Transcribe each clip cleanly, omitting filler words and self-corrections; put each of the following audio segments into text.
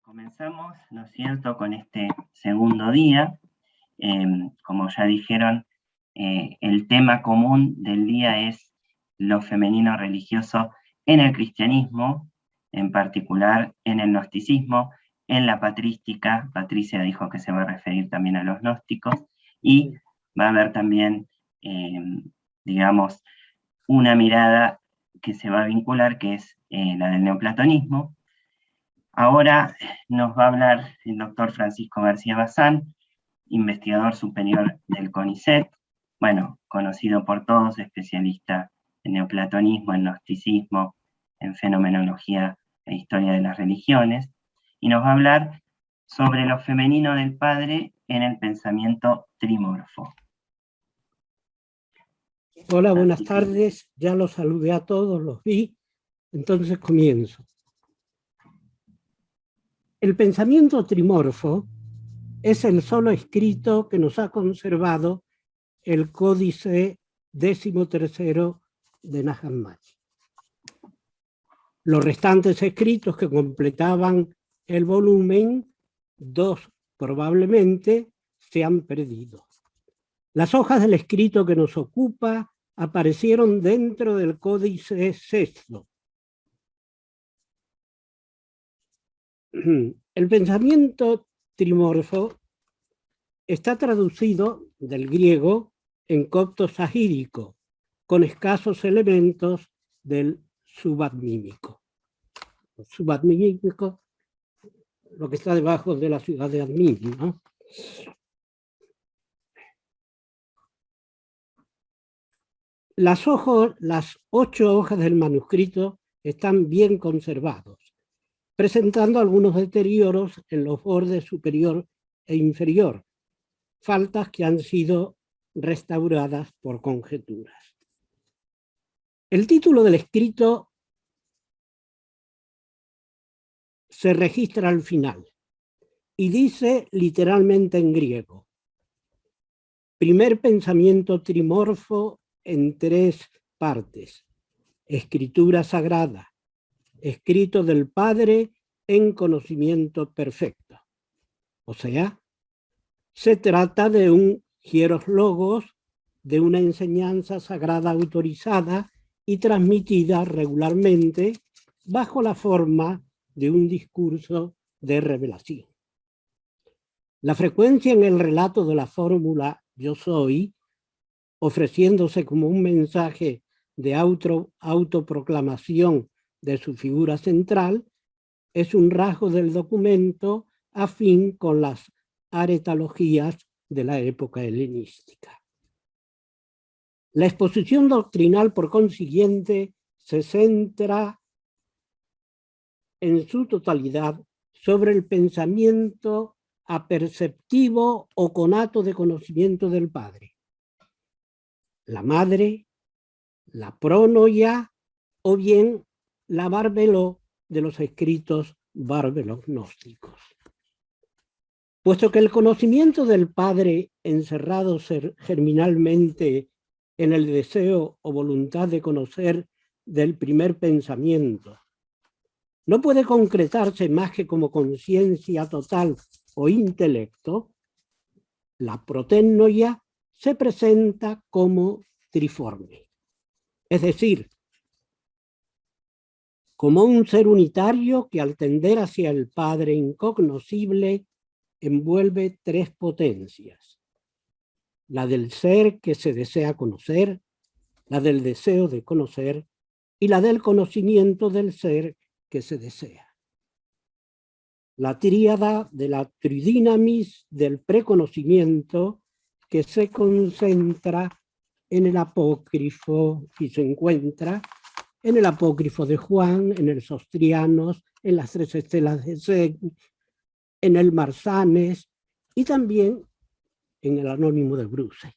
Comenzamos, ¿no es cierto?, con este segundo día. Como ya dijeron, el tema común del día es lo femenino religioso en el cristianismo, en particular en el gnosticismo, en la patrística. Patricia dijo que se va a referir también a los gnósticos, y va a haber también, digamos, una mirada que se va a vincular, que es la del neoplatonismo. Ahora nos va a hablar el doctor Francisco García Bazán, investigador superior del CONICET, bueno, conocido por todos, especialista en neoplatonismo, en gnosticismo, en fenomenología e historia de las religiones, y nos va a hablar sobre lo femenino del padre en el pensamiento trimorfo. Hola, buenas tardes. Ya los saludé a todos, los vi, entonces comienzo. El pensamiento trimorfo es el solo escrito que nos ha conservado el Códice 13 de Nahum Maxi. Los restantes escritos que completaban el volumen, 2 probablemente, se han perdido. Las hojas del escrito que nos ocupa aparecieron dentro del Códice Sexto. El pensamiento trimorfo está traducido del griego en copto sahídico, con escasos elementos del subadmímico. El subadmímico, lo que está debajo de la ciudad de Admin, ¿no? Las 8 hojas del manuscrito están bien conservados, presentando algunos deterioros en los bordes superior e inferior, faltas que han sido restauradas por conjeturas. El título del escrito se registra al final y dice literalmente en griego: primer pensamiento trimorfo en 3 partes, escritura sagrada, escrito del Padre en conocimiento perfecto. O sea, se trata de un hieros logos, de una enseñanza sagrada autorizada y transmitida regularmente bajo la forma de un discurso de revelación. La frecuencia en el relato de la fórmula yo soy, ofreciéndose como un mensaje de autoproclamación de su figura central, es un rasgo del documento afín con las aretalogías de la época helenística. La exposición doctrinal, por consiguiente, se centra en su totalidad sobre el pensamiento aperceptivo o conato de conocimiento del Padre, la Madre, la pronoia o bien la barbeló de los escritos bárbelo-gnósticos. Puesto que el conocimiento del Padre, encerrado germinalmente en el deseo o voluntad de conocer del primer pensamiento, no puede concretarse más que como conciencia total o intelecto, la protennoia se presenta como triforme, es decir, como un ser unitario que al tender hacia el Padre incognoscible envuelve 3 potencias: la del ser que se desea conocer, la del deseo de conocer y la del conocimiento del ser que se desea. La tríada de la tridinamis del preconocimiento que se concentra en el apócrifo y se encuentra en el apócrifo de Juan, en el Sostrianos, en las 3 estelas de Segni, en el Marsanes y también en el Anónimo de Bruce.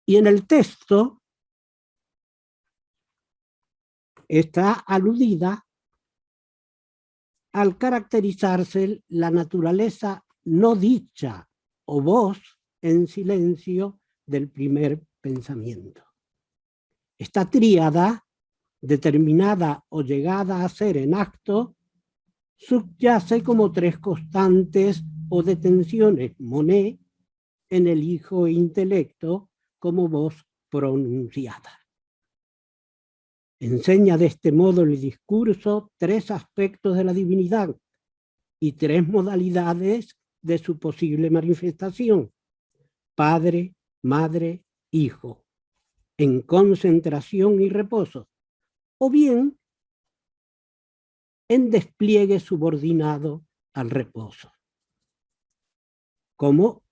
Y en el texto está aludida al caracterizarse la naturaleza no dicha o voz en silencio del primer pensamiento. Esta tríada, determinada o llegada a ser en acto, subyace como tres constantes o detenciones, moné, en el hijo e intelecto como voz pronunciada. Enseña de este modo el discurso tres aspectos de la divinidad y tres modalidades de su posible manifestación: Padre, Madre, Hijo, en concentración y reposo, o bien en despliegue subordinado al reposo, como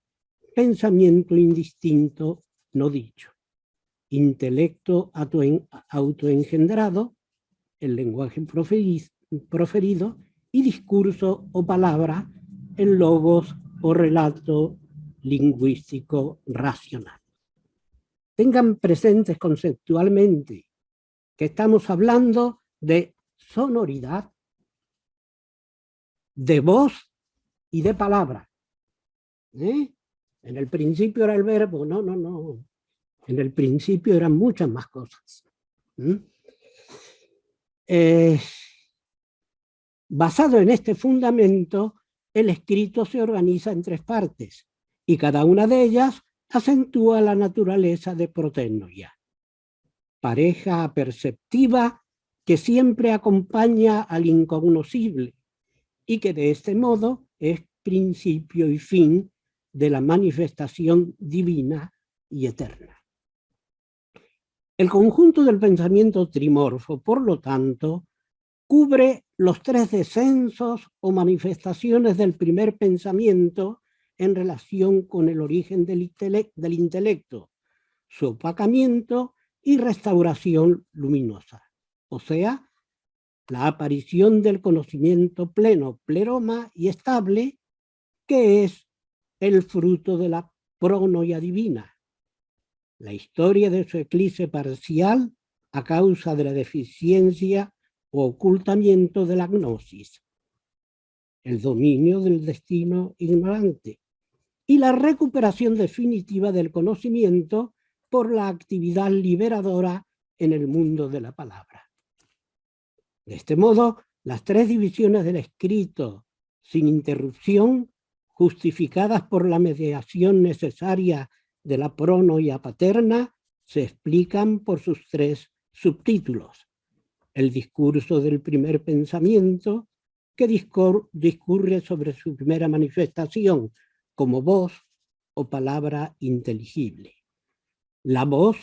pensamiento indistinto no dicho, intelecto autoengendrado, el lenguaje proferido, y discurso o palabra, el logos o relato lingüístico racional. Tengan presentes conceptualmente que estamos hablando de sonoridad, de voz y de palabra. En el principio era el verbo, no. En el principio eran muchas más cosas. Basado en este fundamento, el escrito se organiza en tres partes y cada una de ellas acentúa la naturaleza de protenoia, pareja perceptiva que siempre acompaña al incognoscible y que de este modo es principio y fin de la manifestación divina y eterna. El conjunto del pensamiento trimorfo, por lo tanto, cubre los tres descensos o manifestaciones del primer pensamiento en relación con el origen del intelecto, su opacamiento y restauración luminosa, o sea, la aparición del conocimiento pleno, pleroma y estable, que es el fruto de la pronoia divina, la historia de su eclipse parcial a causa de la deficiencia o ocultamiento de la gnosis, el dominio del destino ignorante y la recuperación definitiva del conocimiento por la actividad liberadora en el mundo de la palabra. De este modo, las tres divisiones del escrito sin interrupción, justificadas por la mediación necesaria de la pronoia paterna, se explican por sus tres subtítulos: el discurso del primer pensamiento, que discurre sobre su primera manifestación como voz o palabra inteligible; la voz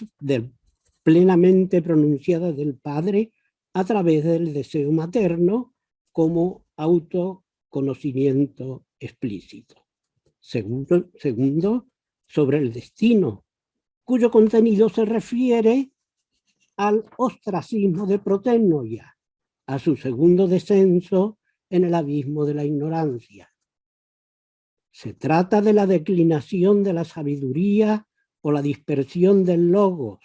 plenamente pronunciada del Padre a través del deseo materno como autoconocimiento explícito. Segundo, sobre el destino, cuyo contenido se refiere al ostracismo de protenoia, a su segundo descenso en el abismo de la ignorancia. Se trata de la declinación de la sabiduría o la dispersión del logos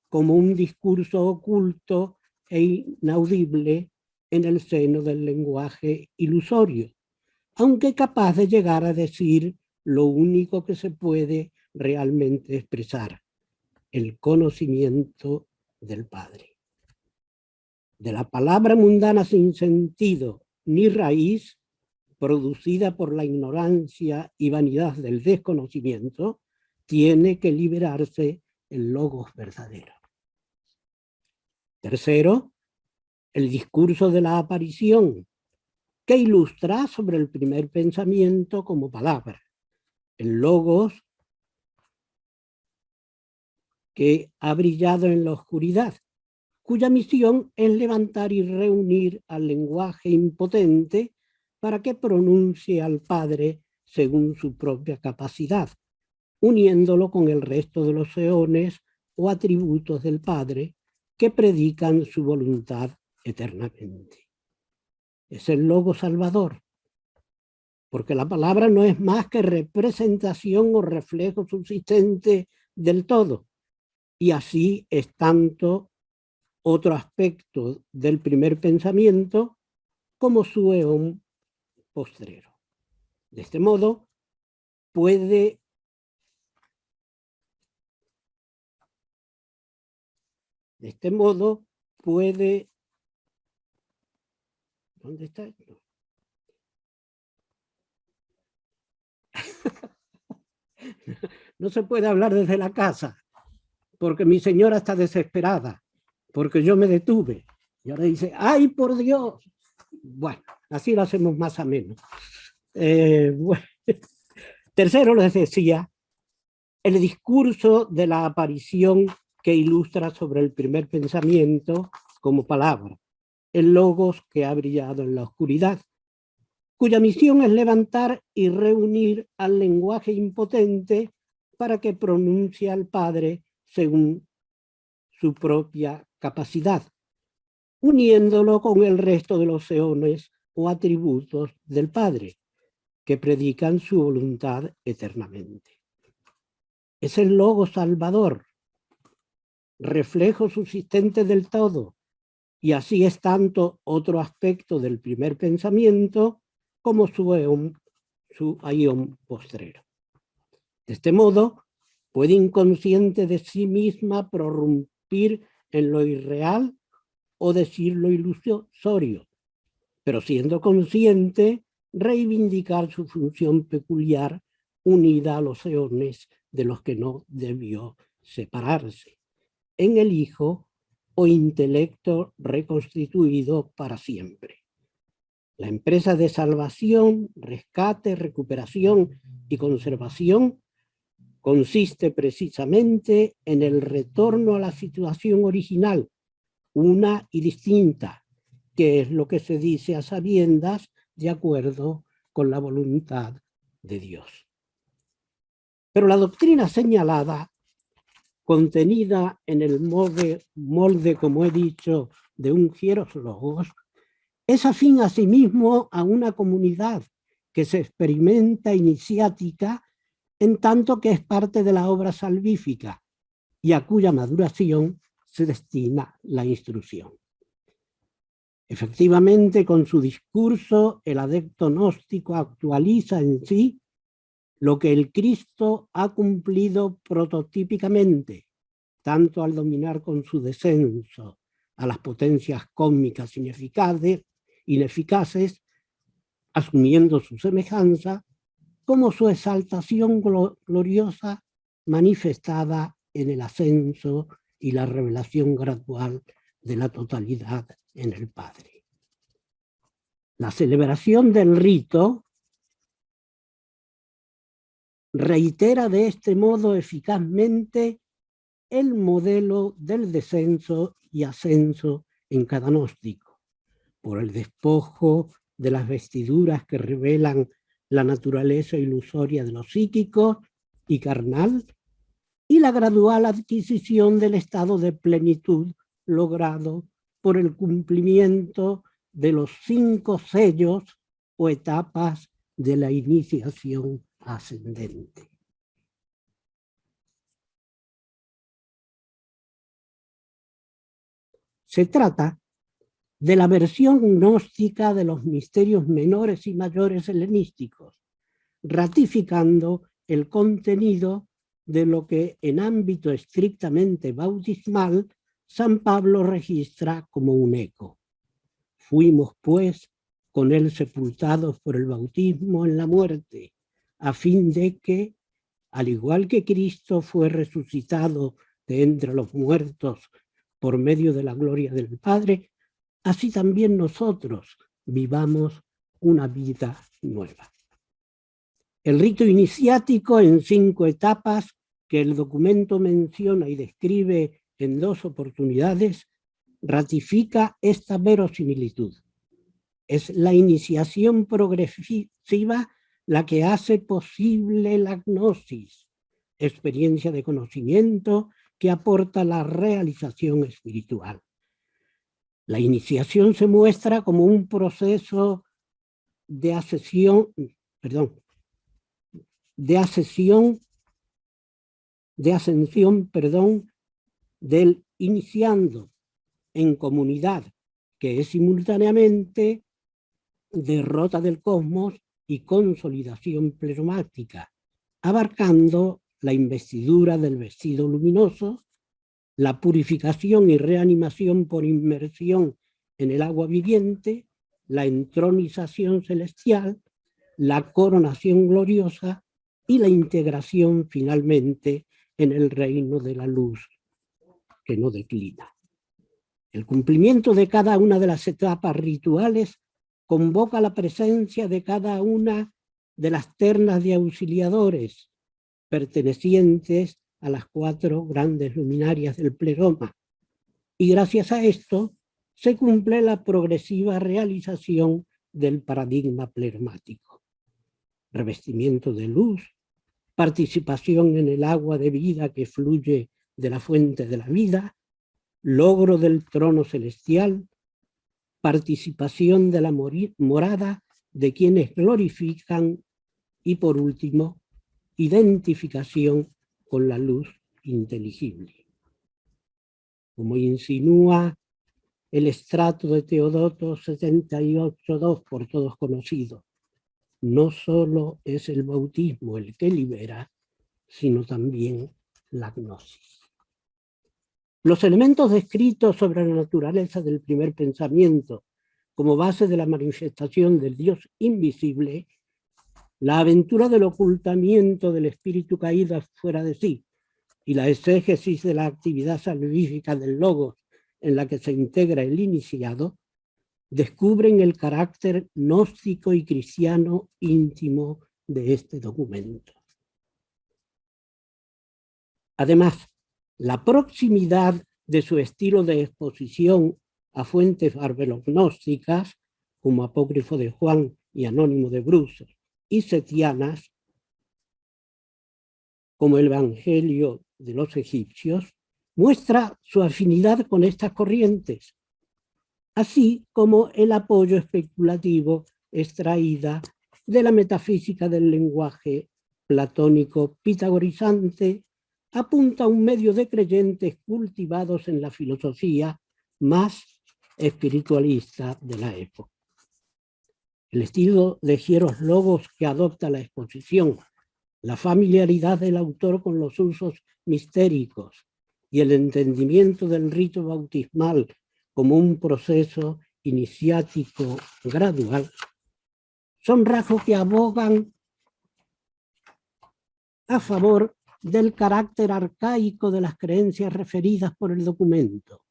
como un discurso oculto e inaudible en el seno del lenguaje ilusorio, aunque capaz de llegar a decir lo único que se puede realmente expresar: el conocimiento del Padre. De la palabra mundana sin sentido ni raíz, producida por la ignorancia y vanidad del desconocimiento, tiene que liberarse el logos verdadero. Tercero, el discurso de la aparición, que ilustra sobre el primer pensamiento como palabra, el logos que ha brillado en la oscuridad, cuya misión es levantar y reunir al lenguaje impotente para que pronuncie al Padre según su propia capacidad, uniéndolo con el resto de los eones o atributos del Padre que predican su voluntad eternamente. Es el logo salvador, porque la palabra no es más que representación o reflejo subsistente del todo, y así es tanto otro aspecto del primer pensamiento como su eón postrero. De este modo, puede ¿dónde está esto? No se puede hablar desde la casa, porque mi señora está desesperada, porque yo me detuve. Y ahora dice, ¡ay, por Dios! Bueno, así lo hacemos más ameno. Bueno. Tercero, les decía, el discurso de la aparición que ilustra sobre el primer pensamiento como palabra, el logos que ha brillado en la oscuridad, cuya misión es levantar y reunir al lenguaje impotente para que pronuncie al Padre según su propia capacidad, uniéndolo con el resto de los eones o atributos del Padre, que predican su voluntad eternamente. Es el logo salvador, reflejo subsistente del todo, y así es tanto otro aspecto del primer pensamiento como su aión postrero. De este modo, puede inconsciente de sí misma prorrumpir en lo irreal o decir lo ilusorio, pero siendo consciente, reivindicar su función peculiar unida a los eones de los que no debió separarse, en el Hijo o intelecto reconstituido para siempre. La empresa de salvación, rescate, recuperación y conservación consiste precisamente en el retorno a la situación original, una y distinta, que es lo que se dice a sabiendas de acuerdo con la voluntad de Dios. Pero la doctrina señalada, contenida en el molde, como he dicho, de un hieros logos, es afín asimismo a una comunidad que se experimenta iniciática en tanto que es parte de la obra salvífica y a cuya maduración se destina la instrucción. Efectivamente, con su discurso, el adepto gnóstico actualiza en sí lo que el Cristo ha cumplido prototípicamente, tanto al dominar con su descenso a las potencias cósmicas ineficaces, asumiendo su semejanza, como su exaltación gloriosa manifestada en el ascenso y la revelación gradual de la totalidad en el Padre. La celebración del rito reitera de este modo eficazmente el modelo del descenso y ascenso en cada gnóstico, por el despojo de las vestiduras que revelan la naturaleza ilusoria de lo psíquico y carnal, y la gradual adquisición del estado de plenitud logrado por el cumplimiento de los 5 sellos o etapas de la iniciación ascendente. Se trata de la versión gnóstica de los misterios menores y mayores helenísticos, ratificando el contenido de lo que en ámbito estrictamente bautismal San Pablo registra como un eco. Fuimos, pues, con él sepultados por el bautismo en la muerte, a fin de que, al igual que Cristo fue resucitado de entre los muertos por medio de la gloria del Padre, así también nosotros vivamos una vida nueva. El rito iniciático en 5 etapas que el documento menciona y describe en 2 oportunidades, ratifica esta verosimilitud. Es la iniciación progresiva la que hace posible la gnosis, experiencia de conocimiento que aporta la realización espiritual. La iniciación se muestra como un proceso de ascensión del iniciando en comunidad, que es simultáneamente derrota del cosmos y consolidación plermática, abarcando la investidura del vestido luminoso, la purificación y reanimación por inmersión en el agua viviente, la entronización celestial, la coronación gloriosa y la integración finalmente en el reino de la luz que no declina. El cumplimiento de cada una de las etapas rituales convoca la presencia de cada una de las ternas de auxiliadores pertenecientes a las 4 grandes luminarias del pleroma, y gracias a esto se cumple la progresiva realización del paradigma plermático. Revestimiento de luz, participación en el agua de vida que fluye de la fuente de la vida, logro del trono celestial, participación de la morada de quienes glorifican y, por último, identificación con la luz inteligible. Como insinúa el estrato de Teodoto 78.2, por todos conocido, no solo es el bautismo el que libera, sino también la gnosis. Los elementos descritos sobre la naturaleza del primer pensamiento como base de la manifestación del Dios invisible, la aventura del ocultamiento del espíritu caído fuera de sí y la exégesis de la actividad salvífica del logos en la que se integra el iniciado, descubren el carácter gnóstico y cristiano íntimo de este documento. Además, la proximidad de su estilo de exposición a fuentes barbelognósticas, como Apócrifo de Juan y Anónimo de Bruces, y setianas, como el Evangelio de los egipcios, muestra su afinidad con estas corrientes, así como el apoyo especulativo extraída de la metafísica del lenguaje platónico pitagorizante apunta a un medio de creyentes cultivados en la filosofía más espiritualista de la época. El estilo de hieros logos que adopta la exposición, la familiaridad del autor con los usos mistéricos y el entendimiento del rito bautismal como un proceso iniciático gradual, son rasgos que abogan a favor del carácter arcaico de las creencias referidas por el documento.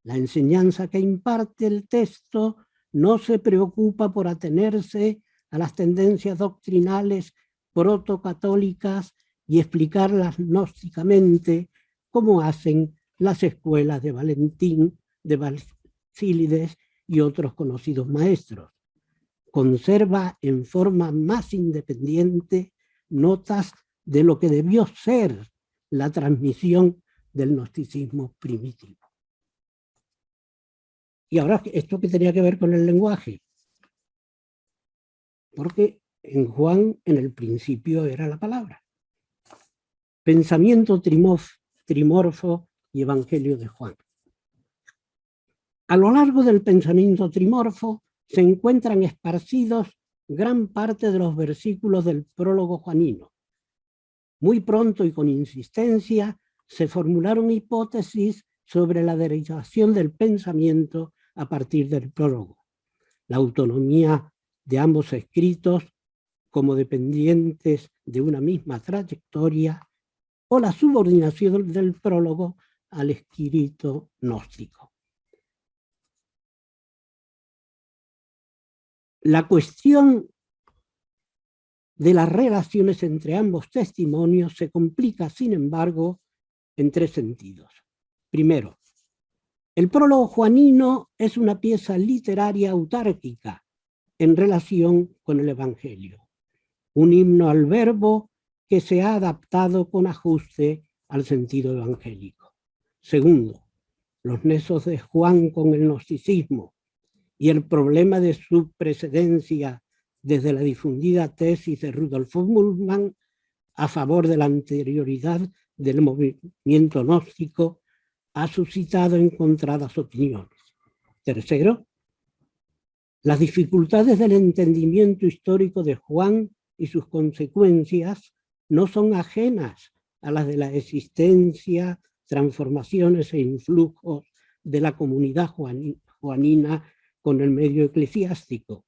La enseñanza que imparte el texto no se preocupa por atenerse a las tendencias doctrinales protocatólicas y explicarlas gnósticamente, como hacen las escuelas de Valentín, de Basílides y otros conocidos maestros. Conserva en forma más independiente notas de lo que debió ser la transmisión del gnosticismo primitivo. Y ahora, ¿esto qué tenía que ver con el lenguaje? Porque en Juan, en el principio era la palabra. Pensamiento trimorfo y Evangelio de Juan. A lo largo del pensamiento trimorfo se encuentran esparcidos gran parte de los versículos del prólogo juanino. Muy pronto y con insistencia se formularon hipótesis sobre la derivación del pensamiento a partir del prólogo, la autonomía de ambos escritos como dependientes de una misma trayectoria o la subordinación del prólogo al escrito gnóstico. La cuestión de las relaciones entre ambos testimonios se complica, sin embargo, en 3 sentidos. Primero, el prólogo juanino es una pieza literaria autárquica en relación con el Evangelio, un himno al verbo que se ha adaptado con ajuste al sentido evangélico. Segundo, los nexos de Juan con el gnosticismo y el problema de su precedencia desde la difundida tesis de Rudolf Mühlmann a favor de la anterioridad del movimiento gnóstico ha suscitado encontradas opiniones. Tercero, las dificultades del entendimiento histórico de Juan y sus consecuencias no son ajenas a las de la existencia, transformaciones e influjos de la comunidad juanina con el medio eclesiástico,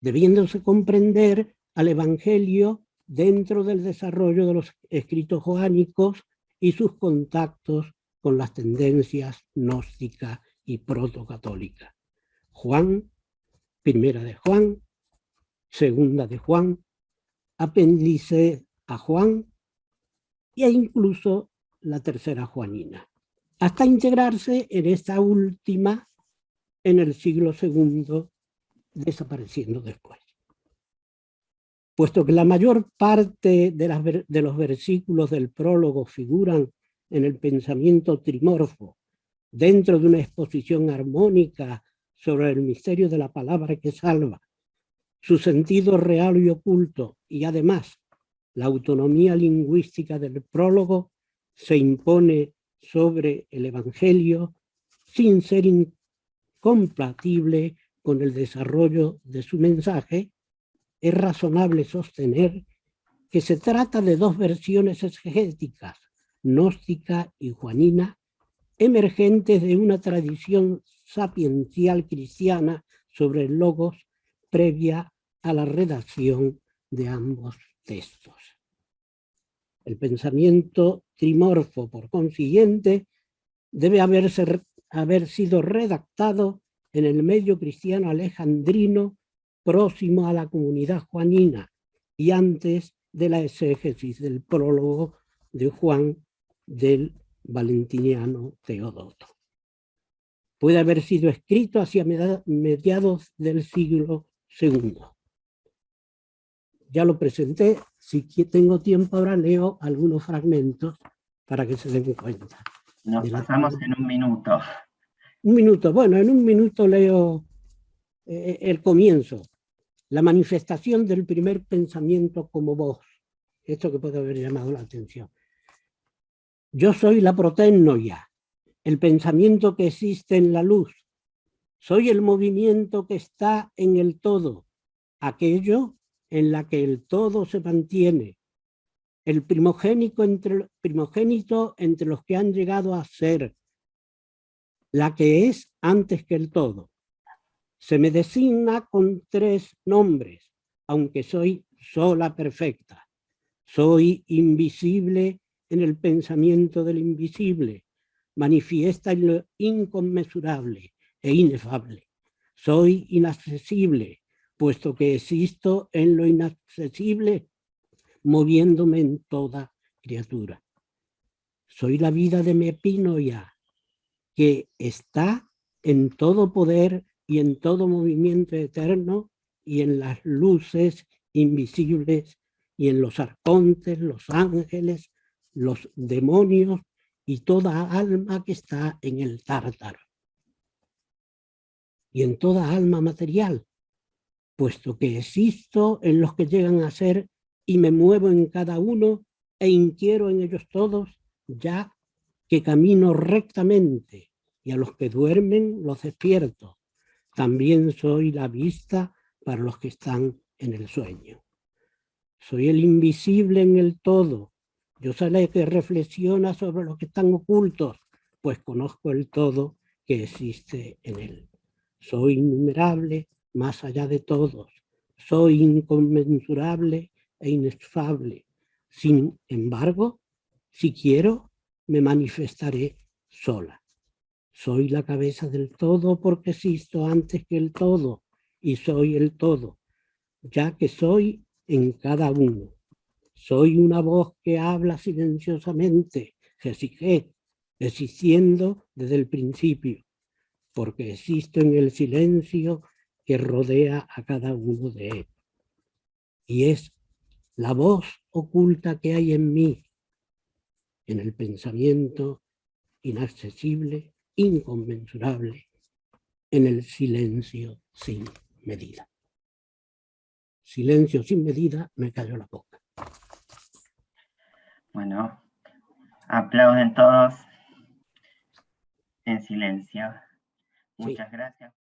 debiéndose comprender al Evangelio dentro del desarrollo de los escritos joánicos y sus contactos con las tendencias gnóstica y protocatólica. Juan, primera de Juan, segunda de Juan, apéndice a Juan e incluso la tercera Juanina, hasta integrarse en esta última en el siglo II, desapareciendo después. Puesto que la mayor parte de los versículos del prólogo figuran en el pensamiento trimorfo, dentro de una exposición armónica sobre el misterio de la palabra que salva, su sentido real y oculto, y además la autonomía lingüística del prólogo se impone sobre el Evangelio sin ser incompatible con el desarrollo de su mensaje, es razonable sostener que se trata de dos versiones exegéticas, gnóstica y juanina, emergentes de una tradición sapiencial cristiana sobre el logos previa a la redacción de ambos textos. El pensamiento trimorfo, por consiguiente, debe haber sido redactado en el medio cristiano alejandrino próximo a la comunidad juanina y antes de la exégesis del prólogo de Juan del valentiniano Teodoto. Puede haber sido escrito hacia mediados del siglo II. Ya lo presenté, si tengo tiempo ahora leo algunos fragmentos para que se den cuenta. Nos pasamos en un minuto. Un minuto, bueno, en un minuto leo el comienzo. La manifestación del primer pensamiento como voz. Esto que puede haber llamado la atención. Yo soy la protennoia, el pensamiento que existe en la luz. Soy el movimiento que está en el todo, aquello en la que el todo se mantiene. El primogénito entre los que han llegado a ser, la que es antes que el todo. Se me designa con 3 nombres, aunque soy sola perfecta. Soy invisible en el pensamiento del invisible, manifiesta en lo inconmensurable e inefable. Soy inaccesible, puesto que existo en lo inaccesible, moviéndome en toda criatura. Soy la vida de mi epinoia, que está en todo poder y en todo movimiento eterno y en las luces invisibles y en los arcontes, los ángeles, los demonios y toda alma que está en el tártaro. Y en toda alma material, puesto que existo en los que llegan a ser y me muevo en cada uno e inquiero en ellos todos, ya que camino rectamente y a los que duermen los despierto. También soy la vista para los que están en el sueño. Soy el invisible en el todo. Yo soy el que reflexiona sobre los que están ocultos, pues conozco el todo que existe en él. Soy innumerable más allá de todos. Soy inconmensurable e inefable. Sin embargo, si quiero, me manifestaré sola. Soy la cabeza del todo porque existo antes que el todo y soy el todo, ya que soy en cada uno. Soy una voz que habla silenciosamente, existiendo desde el principio, porque existo en el silencio que rodea a cada uno de ellos. Y es la voz oculta que hay en mí, en el pensamiento inaccesible, inconmensurable, en el silencio sin medida. Silencio sin medida, me cayó la boca. Bueno, aplauden todos en silencio. Muchas gracias.